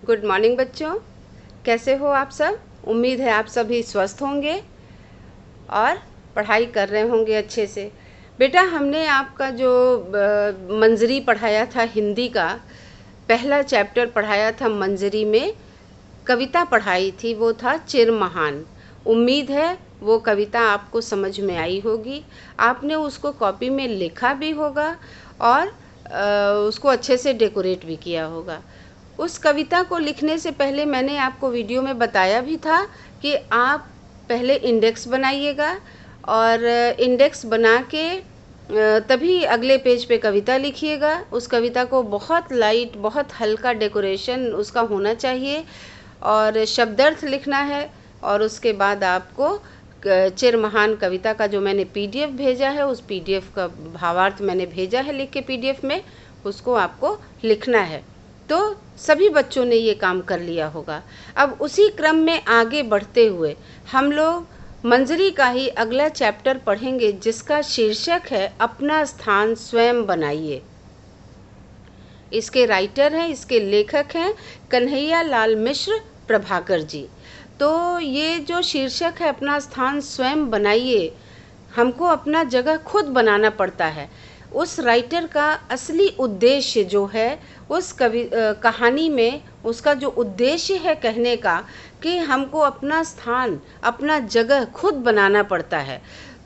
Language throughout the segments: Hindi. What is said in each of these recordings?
गुड मॉर्निंग बच्चों, कैसे हो आप सब। उम्मीद है आप सभी स्वस्थ होंगे और पढ़ाई कर रहे होंगे अच्छे से। बेटा, हमने आपका जो मंजरी पढ़ाया था, हिंदी का पहला चैप्टर पढ़ाया था। मंजरी में कविता पढ़ाई थी, वो था चिर महान। उम्मीद है वो कविता आपको समझ में आई होगी। आपने उसको कॉपी में लिखा भी होगा और उसको अच्छे से डेकोरेट भी किया होगा। उस कविता को लिखने से पहले मैंने आपको वीडियो में बताया भी था कि आप पहले इंडेक्स बनाइएगा और इंडेक्स बना के तभी अगले पेज पे कविता लिखिएगा। उस कविता को बहुत लाइट, बहुत हल्का डेकोरेशन उसका होना चाहिए और शब्दार्थ लिखना है। और उसके बाद आपको चिर महान कविता का जो मैंने पीडीएफ भेजा है, उस पीडीएफ का भावार्थ मैंने भेजा है लिख के पीडीएफ में, उसको आपको लिखना है। तो सभी बच्चों ने ये काम कर लिया होगा। अब उसी क्रम में आगे बढ़ते हुए हम लोग मंजरी का ही अगला चैप्टर पढ़ेंगे, जिसका शीर्षक है अपना स्थान स्वयं बनाइए। इसके राइटर हैं, इसके लेखक हैं कन्हैया लाल मिश्र प्रभाकर जी। तो ये जो शीर्षक है अपना स्थान स्वयं बनाइए, हमको अपना जगह खुद बनाना पड़ता है। उस राइटर का असली उद्देश्य जो है उस कहानी में, उसका जो उद्देश्य है कहने का कि हमको अपना स्थान, अपना जगह खुद बनाना पड़ता है।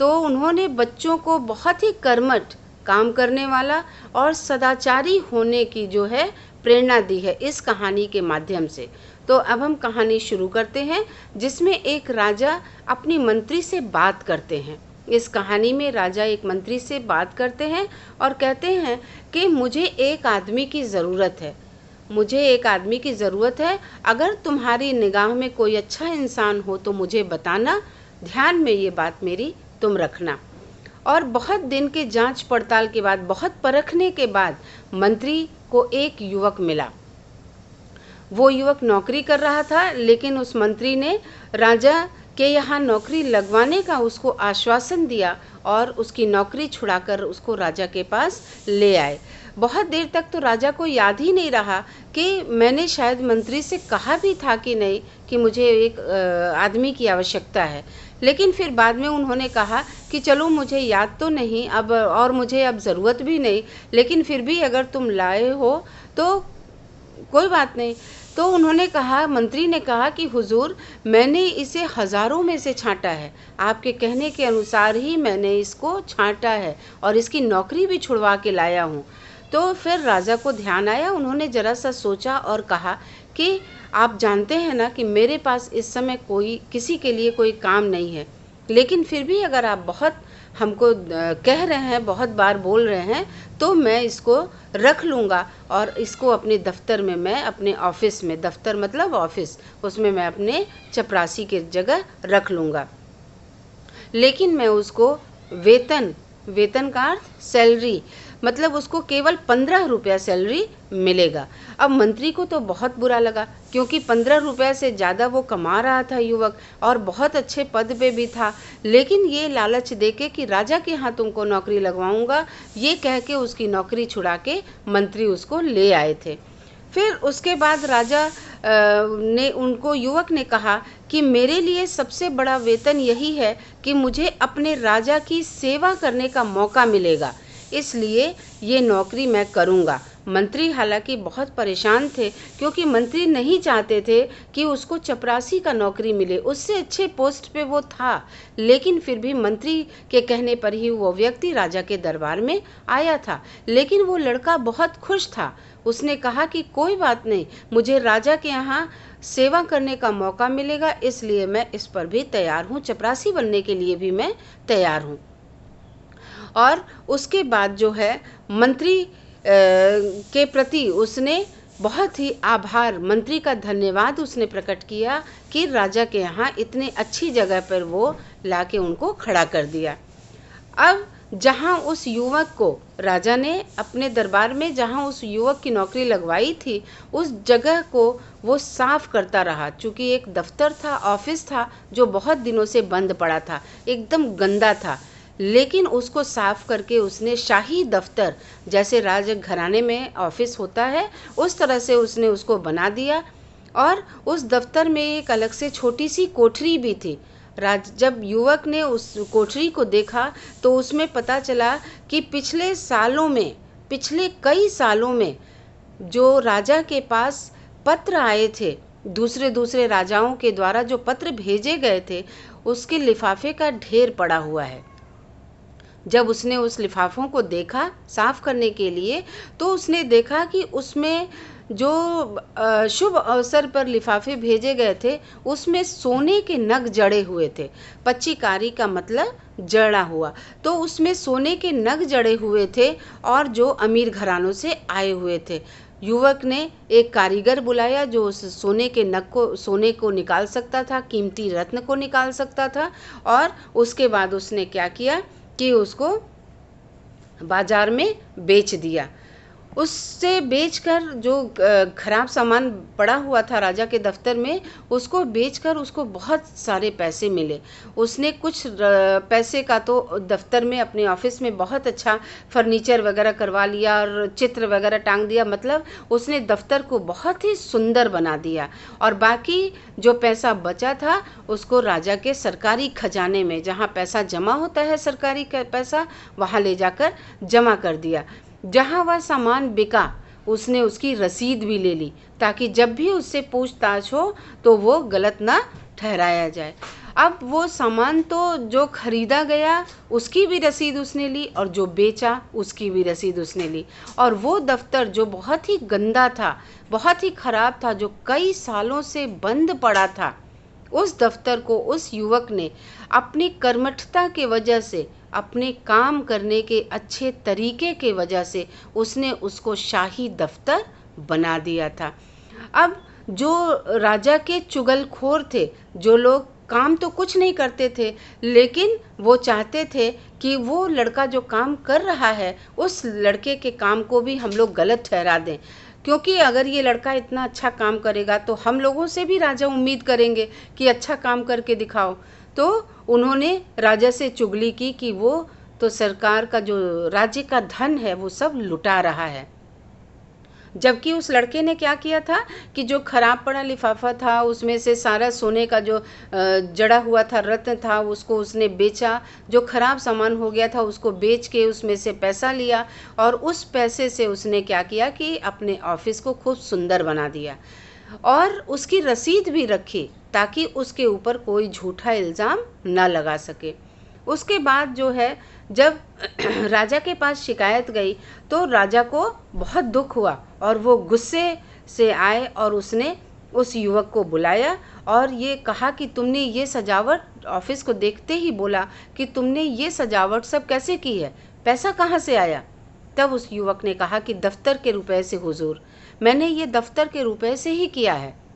तो उन्होंने बच्चों को बहुत ही कर्मठ, काम करने वाला और सदाचारी होने की जो है प्रेरणा दी है इस कहानी के माध्यम से। तो अब हम कहानी शुरू करते हैं, जिसमें एक राजा अपनी मंत्री से बात करते हैं। इस कहानी में राजा एक मंत्री से बात करते हैं और कहते हैं कि मुझे एक आदमी की ज़रूरत है, मुझे एक आदमी की ज़रूरत है। अगर तुम्हारी निगाह में कोई अच्छा इंसान हो तो मुझे बताना, ध्यान में ये बात मेरी तुम रखना। और बहुत दिन के जांच पड़ताल के बाद, बहुत परखने के बाद मंत्री को एक युवक मिला। वो युवक नौकरी कर रहा था, लेकिन उस मंत्री ने राजा के यहाँ नौकरी लगवाने का उसको आश्वासन दिया और उसकी नौकरी छुड़ाकर उसको राजा के पास ले आए। बहुत देर तक तो राजा को याद ही नहीं रहा कि मैंने शायद मंत्री से कहा भी था कि नहीं कि मुझे एक आदमी की आवश्यकता है। लेकिन फिर बाद में उन्होंने कहा कि चलो मुझे याद तो नहीं अब, और मुझे अब ज़रूरत भी नहीं, लेकिन फिर भी अगर तुम लाए हो तो कोई बात नहीं। तो उन्होंने कहा, मंत्री ने कहा कि हुजूर, मैंने इसे हज़ारों में से छांटा है, आपके कहने के अनुसार ही मैंने इसको छांटा है और इसकी नौकरी भी छुड़वा के लाया हूँ। तो फिर राजा को ध्यान आया, उन्होंने ज़रा सा सोचा और कहा कि आप जानते हैं ना कि मेरे पास इस समय कोई, किसी के लिए कोई काम नहीं है, लेकिन फिर भी अगर आप बहुत हमको कह रहे हैं, बहुत बार बोल रहे हैं, तो मैं इसको रख लूँगा और इसको अपने दफ्तर में, मैं अपने ऑफिस में, दफ्तर मतलब ऑफिस, उसमें मैं अपने चपरासी की जगह रख लूँगा। लेकिन मैं उसको वेतन, वेतन का अर्थ सैलरी, मतलब उसको केवल 15 रुपया सैलरी मिलेगा। अब मंत्री को तो बहुत बुरा लगा, क्योंकि 15 रुपया से ज़्यादा वो कमा रहा था युवक और बहुत अच्छे पद पे भी था। लेकिन ये लालच देके कि राजा के यहाँ तुमको नौकरी लगवाऊंगा, ये कह के उसकी नौकरी छुड़ा के मंत्री उसको ले आए थे। फिर उसके बाद राजा ने उनको, युवक ने कहा कि मेरे लिए सबसे बड़ा वेतन यही है कि मुझे अपने राजा की सेवा करने का मौका मिलेगा, इसलिए ये नौकरी मैं करूँगा। मंत्री हालांकि बहुत परेशान थे, क्योंकि मंत्री नहीं चाहते थे कि उसको चपरासी का नौकरी मिले, उससे अच्छे पोस्ट पे वो था। लेकिन फिर भी मंत्री के कहने पर ही वो व्यक्ति राजा के दरबार में आया था। लेकिन वो लड़का बहुत खुश था, उसने कहा कि कोई बात नहीं, मुझे राजा के यहाँ सेवा करने का मौका मिलेगा, इसलिए मैं इस पर भी तैयार हूँ, चपरासी बनने के लिए भी मैं तैयार हूँ। और उसके बाद जो है मंत्री के प्रति उसने बहुत ही आभार, मंत्री का धन्यवाद उसने प्रकट किया कि राजा के यहाँ इतने अच्छी जगह पर वो लाके उनको खड़ा कर दिया। अब जहाँ उस युवक को राजा ने अपने दरबार में, जहाँ उस युवक की नौकरी लगवाई थी, उस जगह को वो साफ करता रहा। चूँकि एक दफ्तर था, ऑफिस था जो बहुत दिनों से बंद पड़ा था, एकदम गंदा था, लेकिन उसको साफ करके उसने शाही दफ्तर, जैसे राज घराने में ऑफिस होता है, उस तरह से उसने उसको बना दिया। और उस दफ्तर में एक अलग से छोटी सी कोठरी भी थी। जब युवक ने उस कोठरी को देखा तो उसमें पता चला कि पिछले कई सालों में जो राजा के पास पत्र आए थे, दूसरे दूसरे राजाओं के द्वारा जो पत्र भेजे गए थे, उसके लिफाफे का ढेर पड़ा हुआ है। जब उसने उस लिफाफों को देखा साफ करने के लिए, तो उसने देखा कि उसमें जो शुभ अवसर पर लिफाफे भेजे गए थे, उसमें सोने के नग जड़े हुए थे। पच्चीकारी का मतलब जड़ा हुआ, तो उसमें सोने के नग जड़े हुए थे और जो अमीर घरानों से आए हुए थे। युवक ने एक कारीगर बुलाया जो उस सोने को निकाल सकता था, कीमती रत्न को निकाल सकता था। और उसके बाद उसने क्या किया कि उसको बाजार में बेच दिया। उससे बेचकर जो खराब सामान पड़ा हुआ था राजा के दफ्तर में, उसको बेचकर उसको बहुत सारे पैसे मिले। उसने कुछ पैसे का तो दफ्तर में अपने ऑफिस में बहुत अच्छा फर्नीचर वगैरह करवा लिया और चित्र वगैरह टांग दिया, मतलब उसने दफ्तर को बहुत ही सुंदर बना दिया। और बाकी जो पैसा बचा था उसको राजा के सरकारी खजाने में, जहाँ पैसा जमा होता है सरकारी पैसा, वहाँ ले जाकर जमा कर दिया। जहाँ वह सामान बिका उसने उसकी रसीद भी ले ली, ताकि जब भी उससे पूछताछ हो तो वो गलत ना ठहराया जाए। अब वो सामान तो जो खरीदा गया उसकी भी रसीद उसने ली और जो बेचा उसकी भी रसीद उसने ली। और वो दफ्तर जो बहुत ही गंदा था, बहुत ही खराब था, जो कई सालों से बंद पड़ा था, उस दफ्तर को उस युवक ने अपनी कर्मठता के वजह से, अपने काम करने के अच्छे तरीके के वजह से उसने उसको शाही दफ्तर बना दिया था। अब जो राजा के चुगलखोर थे, जो लोग काम तो कुछ नहीं करते थे, लेकिन वो चाहते थे कि वो लड़का जो काम कर रहा है उस लड़के के काम को भी हम लोग गलत ठहरा दें, क्योंकि अगर ये लड़का इतना अच्छा काम करेगा तो हम लोगों से भी राजा उम्मीद करेंगे कि अच्छा काम करके दिखाओ। तो उन्होंने राजा से चुगली की कि वो तो सरकार का जो राज्य का धन है वो सब लुटा रहा है। जबकि उस लड़के ने क्या किया था कि जो खराब पड़ा लिफाफा था उसमें से सारा सोने का जो जड़ा हुआ था रत्न था उसको उसने बेचा, जो खराब सामान हो गया था उसको बेच के उसमें से पैसा लिया और उस पैसे से उसने क्या किया कि अपने ऑफिस को खूब सुंदर बना दिया और उसकी रसीद भी रखी ताकि उसके ऊपर कोई झूठा इल्ज़ाम न लगा सके। उसके बाद जो है जब राजा के पास शिकायत गई तो राजा को बहुत दुख हुआ और वो गुस्से से आए और उसने उस युवक को बुलाया और ये कहा कि तुमने ये सजावट, ऑफिस को देखते ही बोला कि तुमने ये सजावट सब कैसे की है, पैसा कहाँ से आया। तब उस युवक ने कहा कि दफ्तर के रुपए से हुजूर, मैंने ये दफ्तर के रुपए से ही किया है।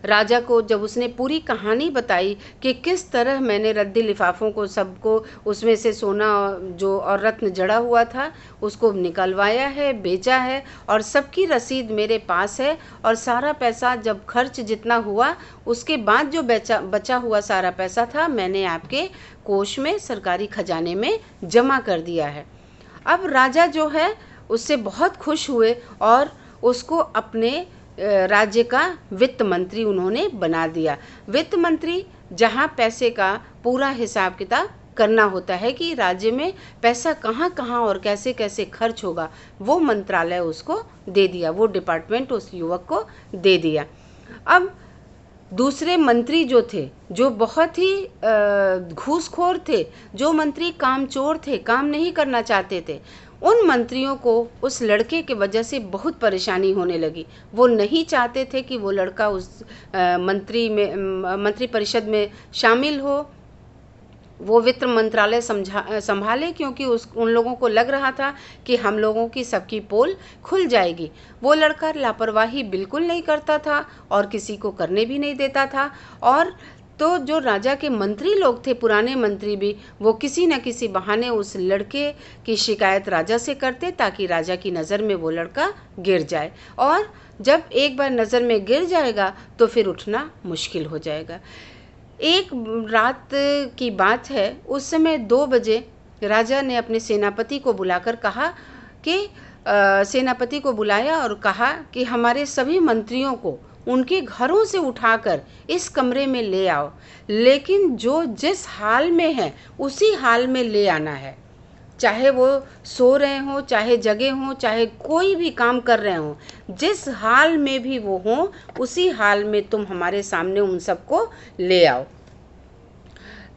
राजा को जब उसने पूरी कहानी बताई कि किस तरह मैंने रद्दी लिफाफों को सबको उसमें से सोना जो और रत्न जड़ा हुआ था उसको निकलवाया है, बेचा है और सबकी रसीद मेरे पास है और सारा पैसा जब खर्च जितना हुआ उसके बाद जो बचा हुआ सारा पैसा था मैंने आपके कोष में, सरकारी खजाने में जमा कर दिया है। अब राजा जो है उससे बहुत खुश हुए और उसको अपने राज्य का वित्त मंत्री उन्होंने बना दिया। वित्त मंत्री जहां पैसे का पूरा हिसाब किताब करना होता है कि राज्य में पैसा कहां कहां और कैसे कैसे खर्च होगा, वो मंत्रालय उसको दे दिया, वो डिपार्टमेंट उस युवक को दे दिया। अब दूसरे मंत्री जो थे, जो बहुत ही घूसखोर थे, जो मंत्री कामचोर थे, काम नहीं करना चाहते थे, उन मंत्रियों को उस लड़के के वजह से बहुत परेशानी होने लगी। वो नहीं चाहते थे कि वो लड़का उस मंत्री परिषद में शामिल हो, वो वित्त मंत्रालय संभाले, क्योंकि उन लोगों को लग रहा था कि हम लोगों की सबकी पोल खुल जाएगी। वो लड़का लापरवाही बिल्कुल नहीं करता था और किसी को करने भी नहीं देता था। और तो जो राजा के मंत्री लोग थे, पुराने मंत्री भी, वो किसी न किसी बहाने उस लड़के की शिकायत राजा से करते ताकि राजा की नज़र में वो लड़का गिर जाए, और जब एक बार नज़र में गिर जाएगा तो फिर उठना मुश्किल हो जाएगा। एक रात की बात है, उस समय 2 बजे राजा ने अपने सेनापति को बुलाकर कहा कि सेनापति को बुलाया और कहा कि हमारे सभी मंत्रियों को उनके घरों से उठाकर इस कमरे में ले आओ, लेकिन जो जिस हाल में है उसी हाल में ले आना है। चाहे वो सो रहे हों, चाहे जगे हों, चाहे कोई भी काम कर रहे हों, जिस हाल में भी वो हों उसी हाल में तुम हमारे सामने उन सबको ले आओ।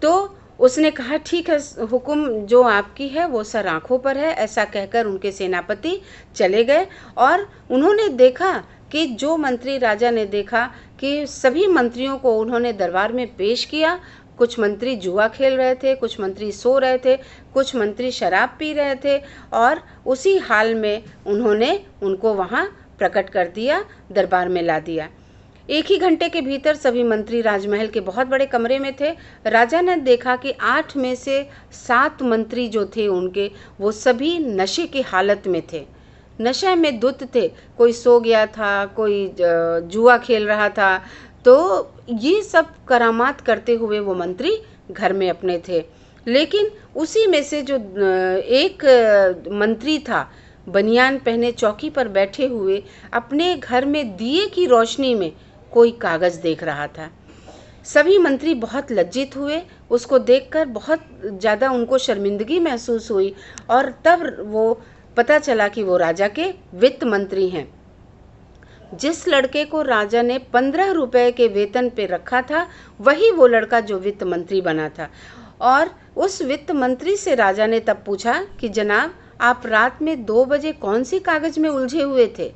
तो उसने कहा ठीक है हुक्म जो आपकी है वो सर आँखों पर है। ऐसा कहकर उनके सेनापति चले गए और उन्होंने देखा कि जो मंत्री राजा ने देखा कि सभी मंत्रियों को उन्होंने दरबार में पेश किया। कुछ मंत्री जुआ खेल रहे थे, कुछ मंत्री सो रहे थे, कुछ मंत्री शराब पी रहे थे और उसी हाल में उन्होंने उनको वहाँ प्रकट कर दिया, दरबार में ला दिया। एक ही घंटे के भीतर सभी मंत्री राजमहल के बहुत बड़े कमरे में थे। राजा ने देखा कि 8 में से 7 मंत्री जो थे उनके, वो सभी नशे की हालत में थे, नशे में धुत थे। कोई सो गया था, कोई जुआ खेल रहा था। तो ये सब करामात करते हुए वो मंत्री घर में अपने थे। लेकिन उसी में से जो एक मंत्री था, बनियान पहने चौकी पर बैठे हुए अपने घर में दिए की रोशनी में कोई कागज देख रहा था। सभी मंत्री बहुत लज्जित हुए, उसको देखकर बहुत ज़्यादा उनको शर्मिंदगी महसूस हुई और तब वो पता चला कि वो राजा के वित्त मंत्री हैं। जिस लड़के को राजा ने 15 रुपए के वेतन पे रखा था, वही वो लड़का जो वित्त मंत्री बना था। और उस वित्त मंत्री से राजा ने तब पूछा कि जनाब, आप रात में 2 बजे कौन सी कागज में उलझे हुए थे,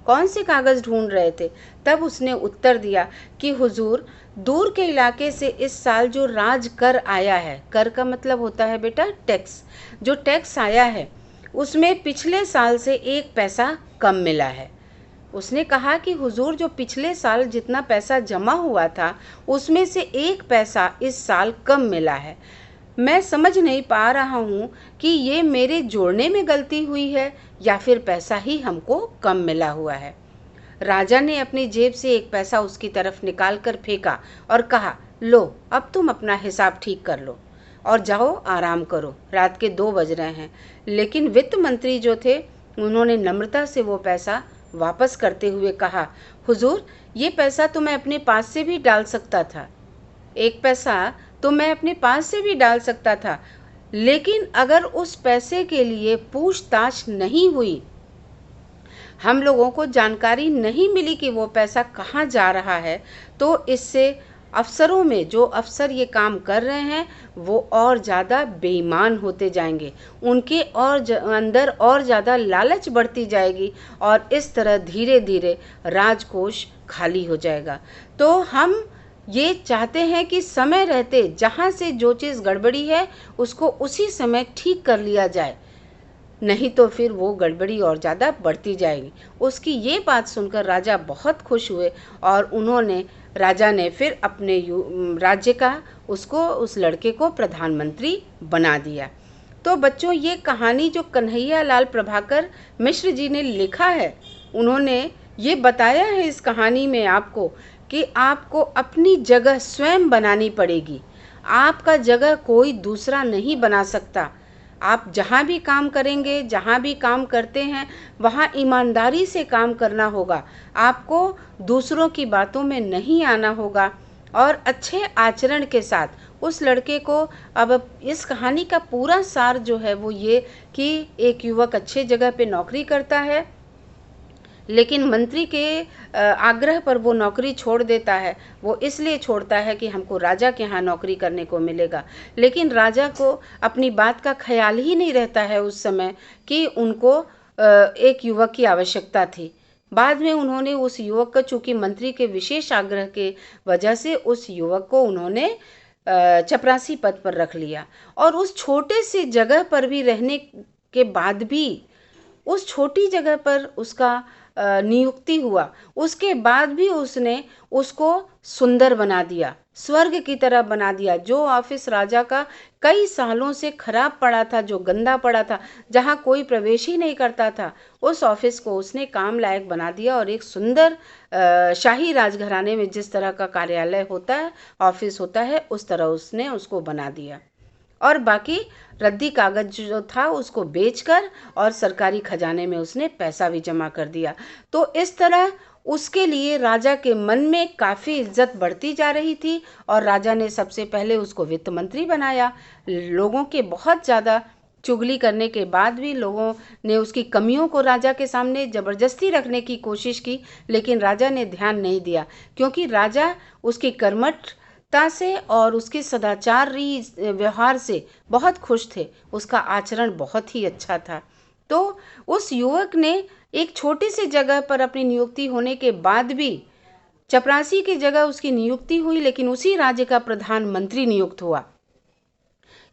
कौन से कागज ढूंढ रहे थे? तब उसने उत्तर दिया कि हुजूर, दूर के इलाके से इस साल जो राज कर आया है, कर का मतलब होता है बेटा टैक्स, जो टैक्स आया है उसमें पिछले साल से 1 पैसा कम मिला है। उसने कहा कि हुजूर, जो पिछले साल जितना पैसा जमा हुआ था उसमें से 1 पैसा इस साल कम मिला है। मैं समझ नहीं पा रहा हूँ कि ये मेरे जोड़ने में गलती हुई है या फिर पैसा ही हमको कम मिला हुआ है। राजा ने अपनी जेब से 1 पैसा उसकी तरफ निकाल कर फेंका और कहा, लो अब तुम अपना हिसाब ठीक कर लो और जाओ आराम करो, रात के 2 बज रहे हैं। लेकिन वित्त मंत्री जो थे उन्होंने नम्रता से वो पैसा वापस करते हुए कहा, हुजूर, ये पैसा तो मैं अपने पास से भी डाल सकता था, 1 पैसा तो मैं अपने पास से भी डाल सकता था, लेकिन अगर उस पैसे के लिए पूछताछ नहीं हुई, हम लोगों को जानकारी नहीं मिली कि वो पैसा कहाँ जा रहा है, तो इससे अफसरों में जो अफसर ये काम कर रहे हैं वो और ज़्यादा बेईमान होते जाएंगे, उनके अंदर और ज़्यादा लालच बढ़ती जाएगी और इस तरह धीरे धीरे राजकोष खाली हो जाएगा। तो हम ये चाहते हैं कि समय रहते जहाँ से जो चीज़ गड़बड़ी है उसको उसी समय ठीक कर लिया जाए, नहीं तो फिर वो गड़बड़ी और ज़्यादा बढ़ती जाएगी। उसकी ये बात सुनकर राजा बहुत खुश हुए और राजा ने फिर अपने राज्य का उस लड़के को प्रधानमंत्री बना दिया। तो बच्चों, ये कहानी जो कन्हैया लाल प्रभाकर मिश्र जी ने लिखा है, उन्होंने ये बताया है इस कहानी में आपको कि आपको अपनी जगह स्वयं बनानी पड़ेगी। आपका जगह कोई दूसरा नहीं बना सकता। आप जहाँ भी काम करेंगे, जहाँ भी काम करते हैं, वहाँ ईमानदारी से काम करना होगा। आपको दूसरों की बातों में नहीं आना होगा और अच्छे आचरण के साथ उस लड़के को, अब इस कहानी का पूरा सार जो है वो ये कि एक युवक अच्छे जगह पे नौकरी करता है, लेकिन मंत्री के आग्रह पर वो नौकरी छोड़ देता है। वो इसलिए छोड़ता है कि हमको राजा के यहाँ नौकरी करने को मिलेगा, लेकिन राजा को अपनी बात का ख्याल ही नहीं रहता है उस समय कि उनको एक युवक की आवश्यकता थी। बाद में उन्होंने उस युवक का, चूँकि मंत्री के विशेष आग्रह के वजह से उस युवक को उन्होंने चपरासी पद पर रख लिया और उस छोटे से जगह पर भी रहने के बाद भी, उस छोटी जगह पर उसका नियुक्ति हुआ, उसके बाद भी उसने उसको सुंदर बना दिया, स्वर्ग की तरह बना दिया। जो ऑफिस राजा का कई सालों से खराब पड़ा था, जो गंदा पड़ा था, जहाँ कोई प्रवेश ही नहीं करता था, उस ऑफिस को उसने काम लायक बना दिया और एक सुंदर शाही राजघराने में जिस तरह का कार्यालय होता है, ऑफिस होता है, उस तरह उसने उसको बना दिया। और बाकी रद्दी कागज जो था उसको बेचकर और सरकारी खजाने में उसने पैसा भी जमा कर दिया। तो इस तरह उसके लिए राजा के मन में काफ़ी इज्जत बढ़ती जा रही थी और राजा ने सबसे पहले उसको वित्त मंत्री बनाया। लोगों के बहुत ज़्यादा चुगली करने के बाद भी लोगों ने उसकी कमियों को राजा के सामने ज़बरदस्ती रखने की कोशिश की, लेकिन राजा ने ध्यान नहीं दिया, क्योंकि राजा उसकी कर्मठता से और उसके सदाचारी व्यवहार से बहुत खुश थे। उसका आचरण बहुत ही अच्छा था। तो उस युवक ने एक छोटी सी जगह पर अपनी नियुक्ति होने के बाद भी, चपरासी की जगह उसकी नियुक्ति हुई, लेकिन उसी राज्य का प्रधानमंत्री नियुक्त हुआ।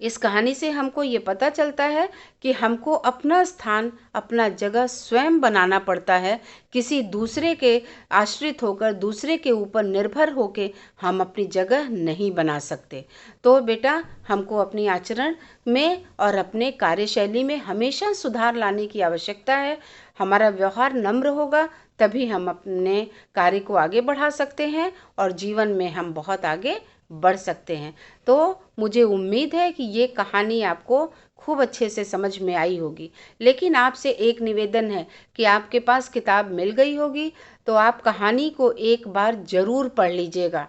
इस कहानी से हमको ये पता चलता है कि हमको अपना स्थान, अपना जगह स्वयं बनाना पड़ता है। किसी दूसरे के आश्रित होकर, दूसरे के ऊपर निर्भर होकर हम अपनी जगह नहीं बना सकते। तो बेटा, हमको अपनी आचरण में और अपने कार्यशैली में हमेशा सुधार लाने की आवश्यकता है। हमारा व्यवहार नम्र होगा तभी हम अपने कार्य को आगे बढ़ा सकते हैं और जीवन में हम बहुत आगे बढ़ सकते हैं। तो मुझे उम्मीद है कि ये कहानी आपको खूब अच्छे से समझ में आई होगी। लेकिन आपसे एक निवेदन है कि आपके पास किताब मिल गई होगी तो आप कहानी को एक बार ज़रूर पढ़ लीजिएगा।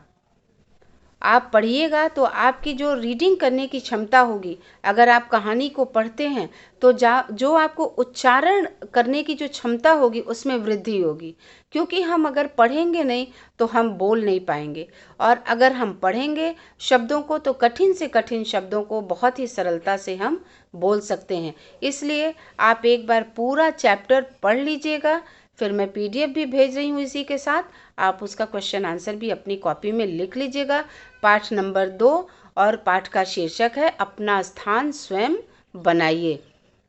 आप पढ़िएगा तो आपकी जो रीडिंग करने की क्षमता होगी, अगर आप कहानी को पढ़ते हैं तो जो आपको उच्चारण करने की जो क्षमता होगी उसमें वृद्धि होगी। क्योंकि हम अगर पढ़ेंगे नहीं तो हम बोल नहीं पाएंगे, और अगर हम पढ़ेंगे शब्दों को तो कठिन से कठिन शब्दों को बहुत ही सरलता से हम बोल सकते हैं। इसलिए आप एक बार पूरा चैप्टर पढ़ लीजिएगा। फिर मैं PDF भी भेज रही हूँ इसी के साथ, आप उसका क्वेश्चन आंसर भी अपनी कॉपी में लिख लीजिएगा। पाठ नंबर 2 और पाठ का शीर्षक है अपना स्थान स्वयं बनाइए।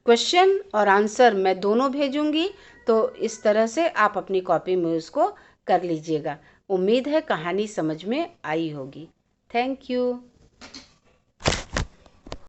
क्वेश्चन और आंसर मैं दोनों भेजूंगी, तो इस तरह से आप अपनी कॉपी में उसको कर लीजिएगा। उम्मीद है कहानी समझ में आई होगी। Thank you.